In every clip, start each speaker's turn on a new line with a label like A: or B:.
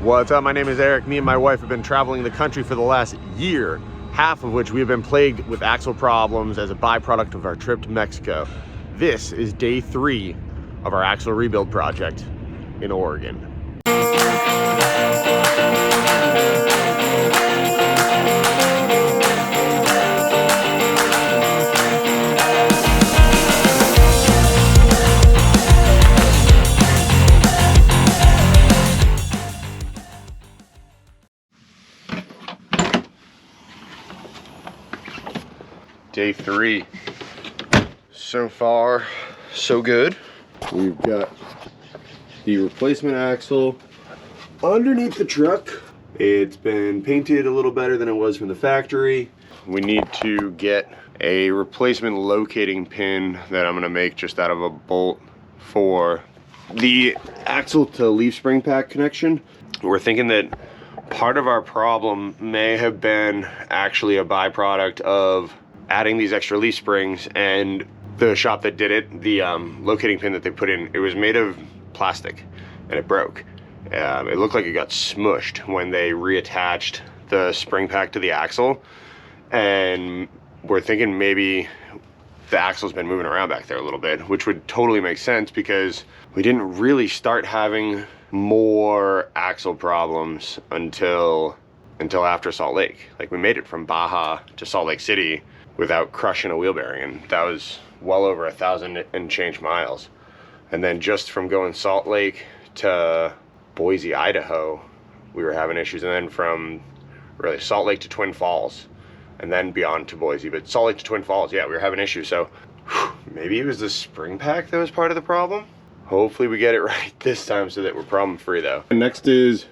A: What's up? My name is Eric. Me and my wife have been traveling the country for the last year, half of which we have been plagued with axle problems as a byproduct of our trip to Mexico. This is day 3 of our axle rebuild project in Oregon. Day 3. So far, so good. We've got the replacement axle underneath the truck. It's been painted a little better than it was from the factory. We need to get a replacement locating pin that I'm gonna make just out of a bolt for the axle to leaf spring pack connection. We're thinking that part of our problem may have been actually a byproduct of adding these extra leaf springs, and the shop that did it, the locating pin that they put in, it was made of plastic and it broke. It looked like it got smushed when they reattached the spring pack to the axle, and we're thinking maybe the axle's been moving around back there a little bit, which would totally make sense because we didn't really start having more axle problems until after Salt Lake. Like, we made it from Baja to Salt Lake City without crushing a wheel bearing, and that was well over 1,000 and change miles. And then just from going Salt Lake to Boise, Idaho, we were having issues, and then from really Salt Lake to Twin Falls, and then beyond to Boise, but Salt Lake to Twin Falls, yeah, we were having issues. So maybe it was the spring pack that was part of the problem. Hopefully we get it right this time so that we're problem free though. And next is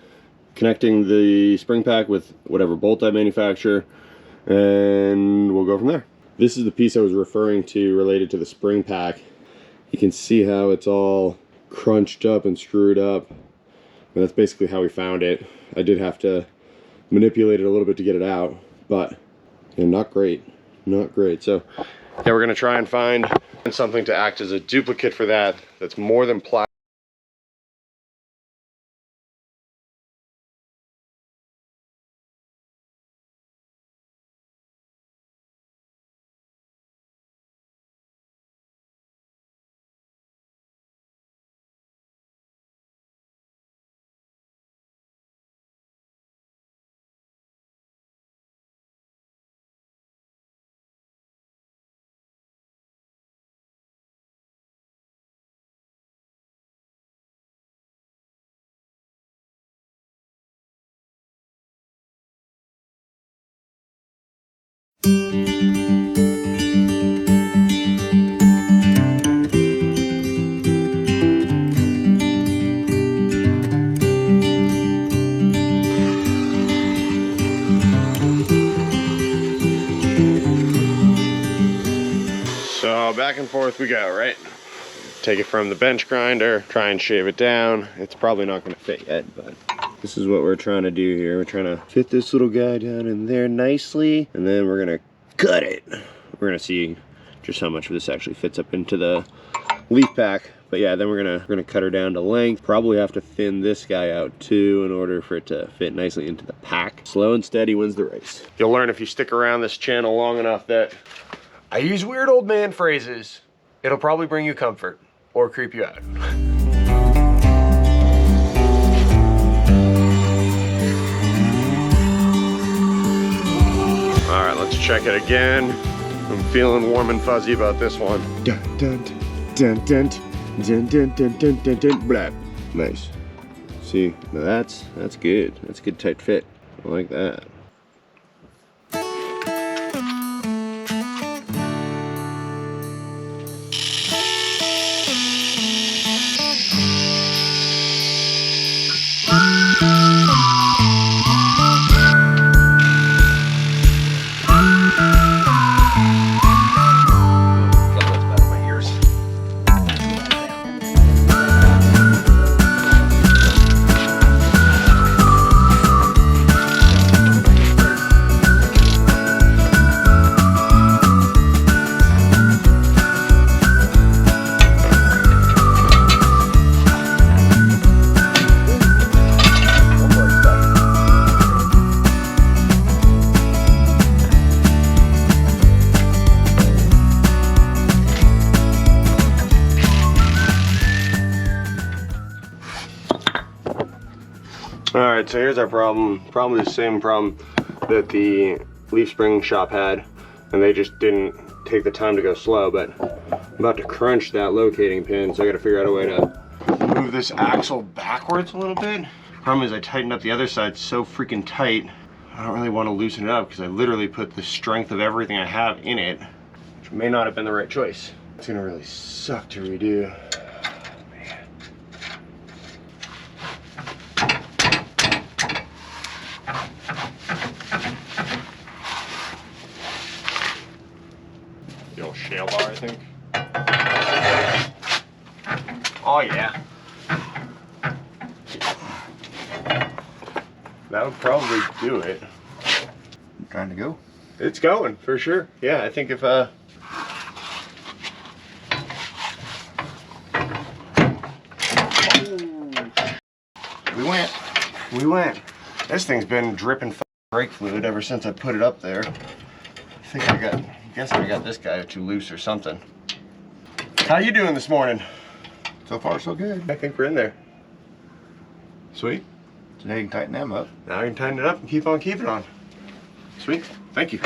A: connecting the spring pack with whatever bolt I manufacture, and we'll go from there. This is the piece I was referring to related to the spring pack. You can see how it's all crunched up and screwed up, and that's basically how we found it. I did have to manipulate it a little bit to get it out, but yeah, not great, not great. So yeah, we're gonna try and find something to act as a duplicate for that, that's more than plastic. So back and forth we go, right? Take it from the bench grinder, try and shave it down. It's probably not gonna fit yet, but this is what we're trying to do here. We're trying to fit this little guy down in there nicely, and then we're gonna cut it. We're gonna see just how much of this actually fits up into the leaf pack. But yeah, then we're gonna cut her down to length. Probably have to thin this guy out too in order for it to fit nicely into the pack. Slow and steady wins the race. You'll learn if you stick around this channel long enough that I use weird old man phrases. It'll probably bring you comfort or creep you out. All right, let's check it again. I'm feeling warm and fuzzy about this one. Dun dun dun dun dun dun dun dun dun dun blah. Nice. See, now that's good. That's a good tight fit. I like that. All right, so here's our problem. Probably the same problem that the leaf spring shop had, and they just didn't take the time to go slow, but I'm about to crunch that locating pin, so I gotta figure out a way to move this axle backwards a little bit. Problem is I tightened up the other side so freaking tight, I don't really want to loosen it up because I literally put the strength of everything I have in it, which may not have been the right choice. It's gonna really suck to redo. The old shale bar, I think. Oh yeah. That would probably do it.
B: Trying to go?
A: It's going, for sure. Yeah, I think if We went. This thing's been dripping brake fluid ever since I put it up there. I'm guessing I got this guy too loose or something. How you doing this morning?
B: So far, so good.
A: I think we're in there. Sweet.
B: So now you can tighten them up.
A: Now you can tighten it up and keep on keeping on. Sweet. Thank you.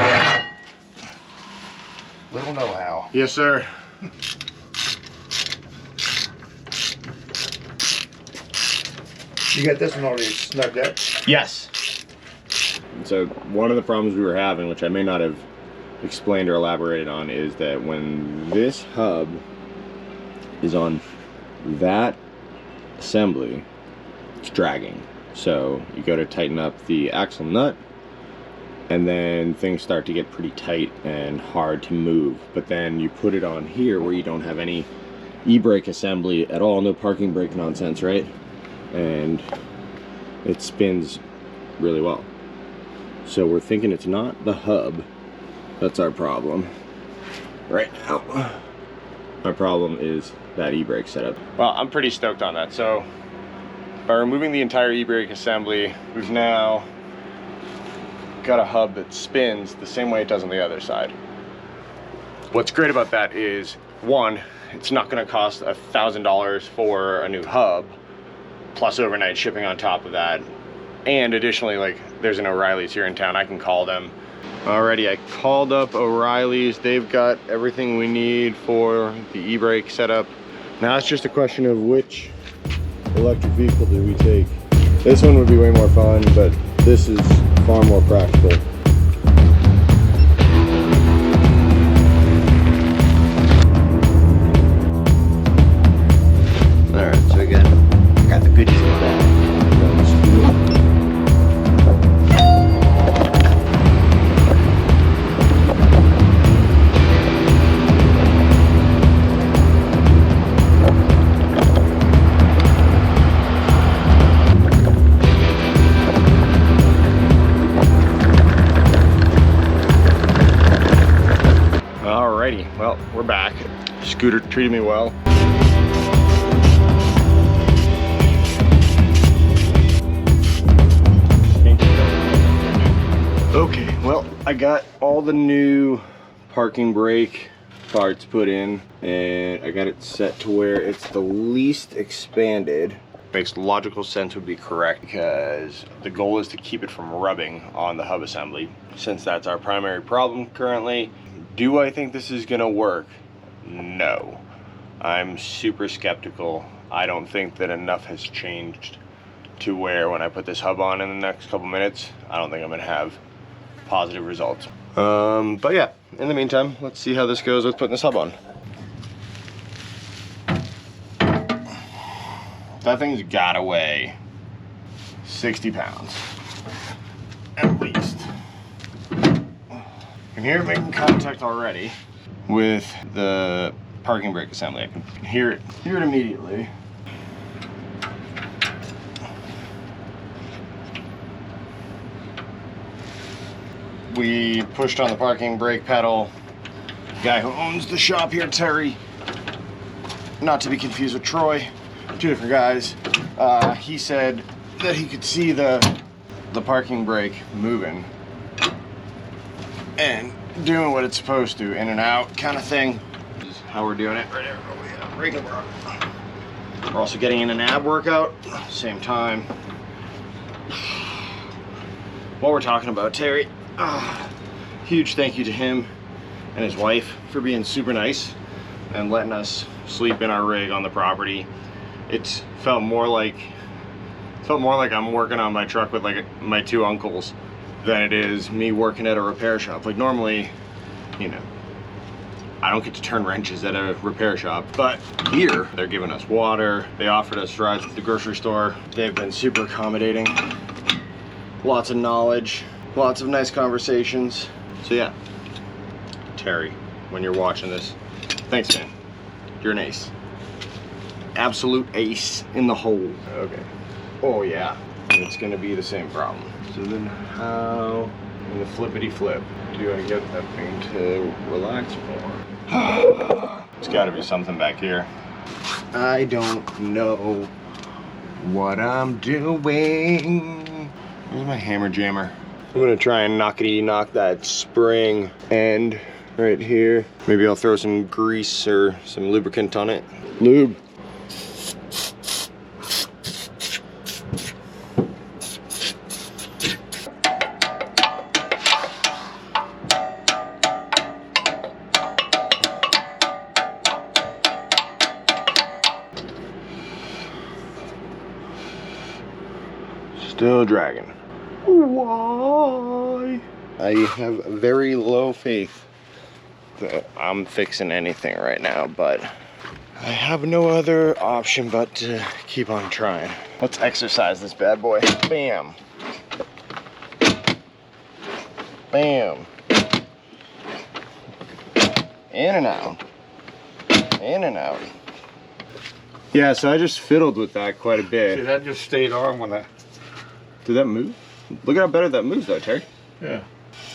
B: Little know-how.
A: Yes, sir.
B: You got this one already snugged up?
A: Yes. So one of the problems we were having, which I may not have explained or elaborated on, is that when this hub is on that assembly, it's dragging. So you go to tighten up the axle nut, and then things start to get pretty tight and hard to move. But then you put it on here where you don't have any e-brake assembly at all, no parking brake nonsense, right? And it spins really well. So we're thinking it's not the hub that's our problem right now. Our problem is that e-brake setup. Well, I'm pretty stoked on that. So by removing the entire e-brake assembly, we've now got a hub that spins the same way it does on the other side. What's great about that is, one, it's not going to cost $1,000 for a new hub, plus overnight shipping on top of that. And additionally, like, there's an O'Reilly's here in town. I can call them. Alrighty, I called up O'Reilly's. They've got everything we need for the e-brake setup. Now it's just a question of which electric vehicle do we take. This one would be way more fun, but this is far more practical.
B: Alright, so again, I got the goodies in the bag.
A: Alrighty, well, we're back. Scooter treated me well. Okay, well, I got all the new parking brake parts put in, and I got it set to where it's the least expanded. Makes logical sense, would be correct, because the goal is to keep it from rubbing on the hub assembly, since that's our primary problem currently. Do I think this is gonna work? No. I'm super skeptical. I don't think that enough has changed to where when I put this hub on in the next couple minutes, I don't think I'm gonna have positive results. But yeah, in the meantime, let's see how this goes with putting this hub on. That thing's gotta weigh 60 pounds, at least. I can hear it making contact already with the parking brake assembly. I can hear it immediately. We pushed on the parking brake pedal. The guy who owns the shop here, Terry, not to be confused with Troy, two different guys, he said that he could see the parking brake moving and doing what it's supposed to, in and out kind of thing. This is how we're doing it right here. We're also getting in an ab workout, same time. while we're talking about Terry, huge thank you to him and his wife for being super nice and letting us sleep in our rig on the property. It felt more like I'm working on my truck with like my two uncles than it is me working at a repair shop. Like normally, you know, I don't get to turn wrenches at a repair shop, but here they're giving us water. They offered us rides to the grocery store. They've been super accommodating. Lots of knowledge, lots of nice conversations. So yeah, Terry, when you're watching this, thanks man, you're an ace. Absolute ace in the hole. Okay, oh yeah, and it's gonna be the same problem. So then how in the flippity flip do I get that thing to relax more? It's gotta be something back here. I don't know what I'm doing. Where's my hammer jammer? I'm gonna try and knock that spring end right here. Maybe I'll throw some grease or some lubricant on it. Lube. Still dragging. Why? I have very low faith that I'm fixing anything right now, but I have no other option but to keep on trying. Let's exercise this bad boy. Bam. Bam. In and out. In and out. Yeah, so I just fiddled with that quite a bit.
B: See, that just stayed on when that.
A: Did that move? Look at how better that moves though, Terry.
B: Yeah.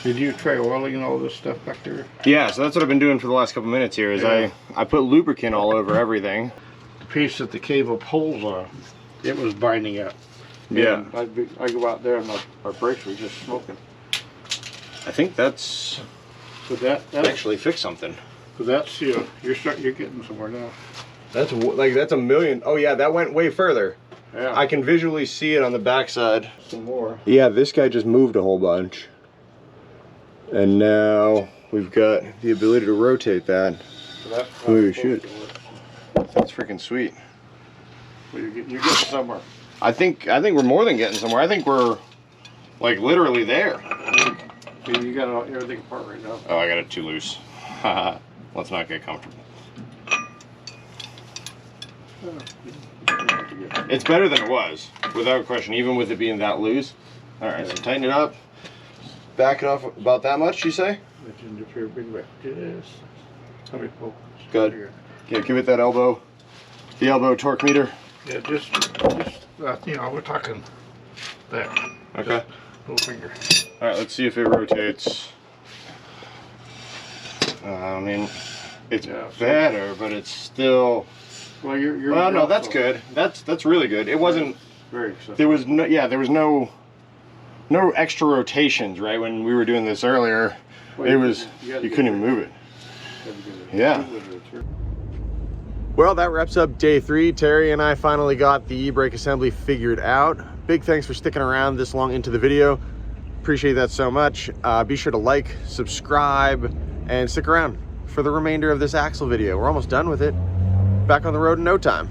B: Did you try oiling all this stuff back there?
A: Yeah, so that's what I've been doing for the last couple minutes here is I put lubricant all over everything.
B: The piece that the cable pulls on, it was binding up.
A: Yeah.
B: And I go out there and our brakes were just smoking.
A: I think that's
B: So that's
A: actually fixed something.
B: So that's you're getting somewhere now.
A: That's a million. Oh yeah, that went way further.
B: Yeah.
A: I can visually see it on the backside.
B: Some more.
A: Yeah, this guy just moved a whole bunch. And now we've got the ability to rotate that.
B: So that's
A: Holy shit. That's freaking sweet.
B: Well, you're getting somewhere.
A: I think we're more than getting somewhere. I think we're like literally there.
B: You got everything apart right now.
A: Oh, I got it too loose. Let's not get comfortable. It's better than it was, without question, even with it being that loose. All right, so tighten it up. Back it off about that much, you say? Good. Yeah, give it that elbow. The elbow torque meter.
B: Yeah, just you know, we're talking there.
A: Okay.
B: Little finger.
A: All right, let's see if it rotates. I mean, it's better, but it's still.
B: Well, you're
A: well, no, that's good. That's really good. It wasn't.
B: Very exciting.
A: There was no. Yeah, there was no extra rotations, right? When we were doing this earlier,
B: well,
A: it was you couldn't even move it. Yeah. Well, that wraps up day 3. Terry and I finally got the e-brake assembly figured out. Big thanks for sticking around this long into the video. Appreciate that so much. Be sure to like, subscribe, and stick around for the remainder of this axle video. We're almost done with it. Back on the road in no time.